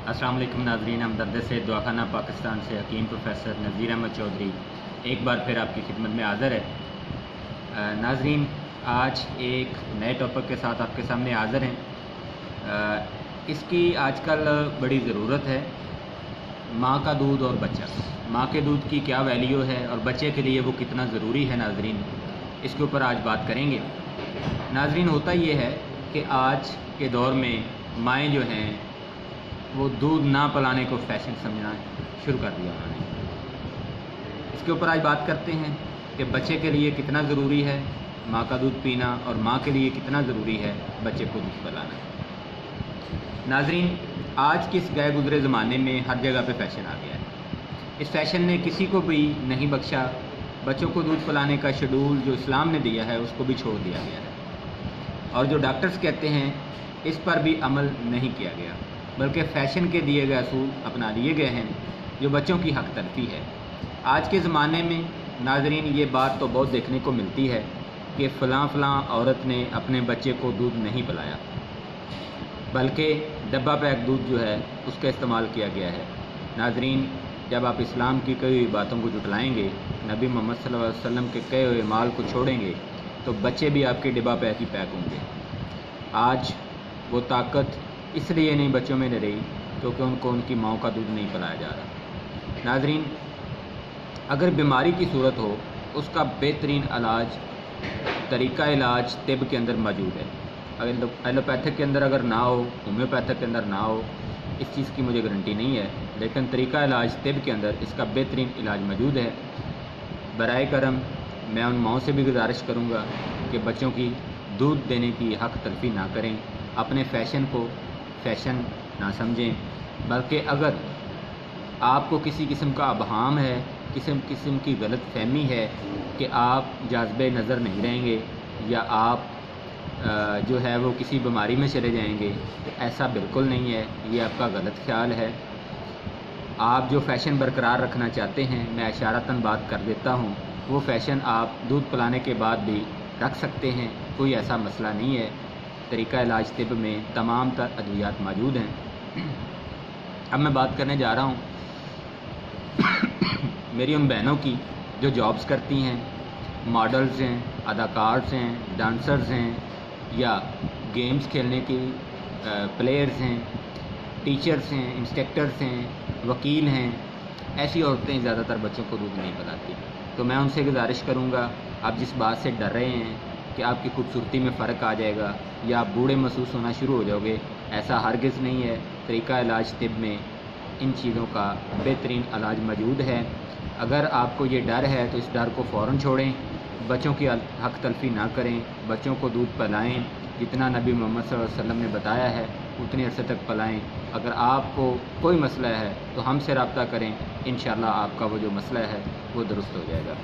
अस्सलाम वालेकुम नाज़रीन, हमदर्द से दवाखाना पाकिस्तान से हकीम प्रोफेसर नज़ीर अहमद चौधरी एक बार फिर आपकी खिदमत में हाज़िर है। नाज़रीन, आज एक नए टॉपिक के साथ आपके सामने हाज़िर हैं। इसकी आजकल बड़ी ज़रूरत है। माँ का दूध और बच्चा, माँ के दूध की क्या वैल्यू है और बच्चे के लिए वो कितना ज़रूरी है नाज़रीन, इसके ऊपर आज बात करेंगे। नाज़रीन, होता ये है कि आज के दौर में माएँ जो हैं वो दूध ना पिलाने को फ़ैशन समझना शुरू कर दिया उन्होंने। इसके ऊपर आज बात करते हैं कि बच्चे के लिए कितना ज़रूरी है माँ का दूध पीना और माँ के लिए कितना ज़रूरी है बच्चे को दूध पिलाना। नाज़रीन, आज के इस गए गुज़रे ज़माने में हर जगह पे फ़ैशन आ गया है। इस फ़ैशन ने किसी को भी नहीं बख्शा। बच्चों को दूध पिलाने का शेड्यूल जो इस्लाम ने दिया है उसको भी छोड़ दिया गया है, और जो डॉक्टर्स कहते हैं इस पर भी अमल नहीं किया गया, बल्कि फ़ैशन के दिए गए असूल अपना लिए गए हैं जो बच्चों की हक तलफी है। आज के ज़माने में नाज़रीन ये बात तो बहुत देखने को मिलती है कि फ़लाँ औरत ने अपने बच्चे को दूध नहीं पिलाया, बल्कि डब्बा पैक दूध जो है उसका इस्तेमाल किया गया है। नाज़रीन, जब आप इस्लाम की कई हुई बातों को जुटलाएँगे, नबी मोहम्मद सल्लल्लाहु अलैहि वसल्लम के कहे हुए माल को छोड़ेंगे, तो बच्चे भी आपके डिब्बा पैक ही पैक होंगे। आज वो ताकत इसलिए नहीं बच्चों में नहीं रही क्योंकि उनको उनकी माँ का दूध नहीं पिलाया जा रहा। नाज़रीन, अगर बीमारी की सूरत हो उसका बेहतरीन इलाज, तरीका इलाज तिब के अंदर मौजूद है। अगर एलोपैथिक के अंदर अगर ना हो, होम्योपैथिक के अंदर ना हो, इस चीज़ की मुझे गारंटी नहीं है, लेकिन तरीका इलाज तिब के अंदर इसका बेहतरीन इलाज मौजूद है। बराए करम मैं उन माओं से भी गुजारिश करूँगा कि बच्चों की दूध देने की हक तलफी ना करें, अपने फ़ैशन को फ़ैशन ना समझें, बल्कि अगर आपको किसी किस्म का अबहाम है, किस्म की गलत फहमी है कि आप जाज़बे नज़र नहीं रहेंगे या आप जो है वो किसी बीमारी में चले जाएंगे, तो ऐसा बिल्कुल नहीं है। ये आपका गलत ख्याल है। आप जो फ़ैशन बरकरार रखना चाहते हैं, मैं इशारतन बात कर देता हूँ, वो फ़ैशन आप दूध पिलाने के बाद भी रख सकते हैं, कोई ऐसा मसला नहीं है। तरीका इलाज तिब में तमाम तर अद्वियात मौजूद हैं। अब मैं बात करने जा रहा हूँ मेरी उन बहनों की जो जॉब्स करती हैं, मॉडल्स हैं, अदाकार्स हैं, डांसर्स हैं, या गेम्स खेलने की प्लेयर्स हैं, टीचर्स हैं, इंस्ट्रक्टर्स हैं, वकील हैं। ऐसी औरतें ज़्यादातर बच्चों को दूध नहीं पिलाती। तो मैं उनसे गुजारिश करूँगा, आप जिस बात से डर रहे हैं कि आपकी खूबसूरती में फ़र्क आ जाएगा या आप बूढ़े महसूस होना शुरू हो जाओगे, ऐसा हरगिज़ नहीं है। तरीका इलाज तिब में इन चीज़ों का बेहतरीन इलाज मौजूद है। अगर आपको ये डर है तो इस डर को फ़ौरन छोड़ें, बच्चों की हक तलफी ना करें, बच्चों को दूध पिलाएँ, जितना नबी मोहम्मद सल्लल्लाहु अलैहि वसल्लम ने बताया है उतने अरसे तक पिलाएँ। अगर आपको कोई मसला है तो हमसे रब्ता करें, इंशाअल्लाह आपका वो जो मसला है वो दुरुस्त हो जाएगा।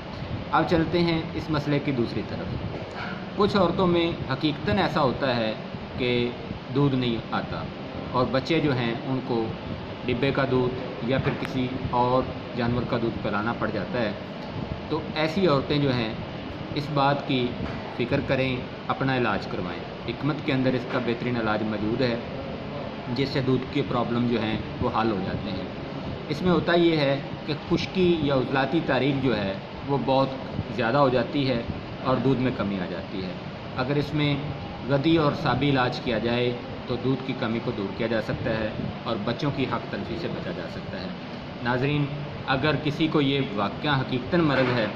अब चलते हैं इस मसले की दूसरी तरफ। कुछ औरतों में हकीकतन ऐसा होता है कि दूध नहीं आता और बच्चे जो हैं उनको डिब्बे का दूध या फिर किसी और जानवर का दूध पिलाना पड़ जाता है। तो ऐसी औरतें जो हैं इस बात की फ़िक्र करें, अपना इलाज करवाएं। हिकमत के अंदर इसका बेहतरीन इलाज मौजूद है, जिससे दूध के प्रॉब्लम जो हैं वो हल हो जाते हैं। इसमें होता ये है कि खुश्की या उजलाती तारीख जो है वो बहुत ज़्यादा हो जाती है और दूध में कमी आ जाती है। अगर इसमें गदी और साबी इलाज किया जाए तो दूध की कमी को दूर किया जा सकता है और बच्चों की हक तलफी से बचा जा सकता है। नाज़रीन, अगर किसी को ये वाक़या हकीकतन मर्ज़ है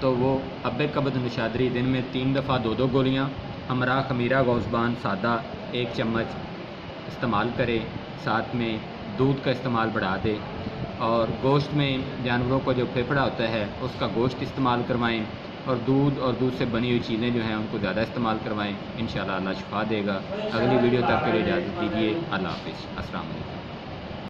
तो वो अब्बे कब्द निशादरी दिन में 3 दफ़ा 2-2 गोलियाँ हमरा खमीरा गौज़बान सादा 1 चम्मच इस्तेमाल करे, साथ में दूध का इस्तेमाल बढ़ा दे, और गोश्त में जानवरों का जो फेफड़ा होता है उसका गोश्त इस्तेमाल करवाएं, और दूध से बनी हुई चीज़ें जो हैं उनको ज़्यादा इस्तेमाल करवाएं। इंशाअल्लाह अल्लाह शिफा देगा। अगली वीडियो तक के लिए इजाज़त दीजिए। अल्लाह हाफ़िज़। अस्सलाम वालेकुम।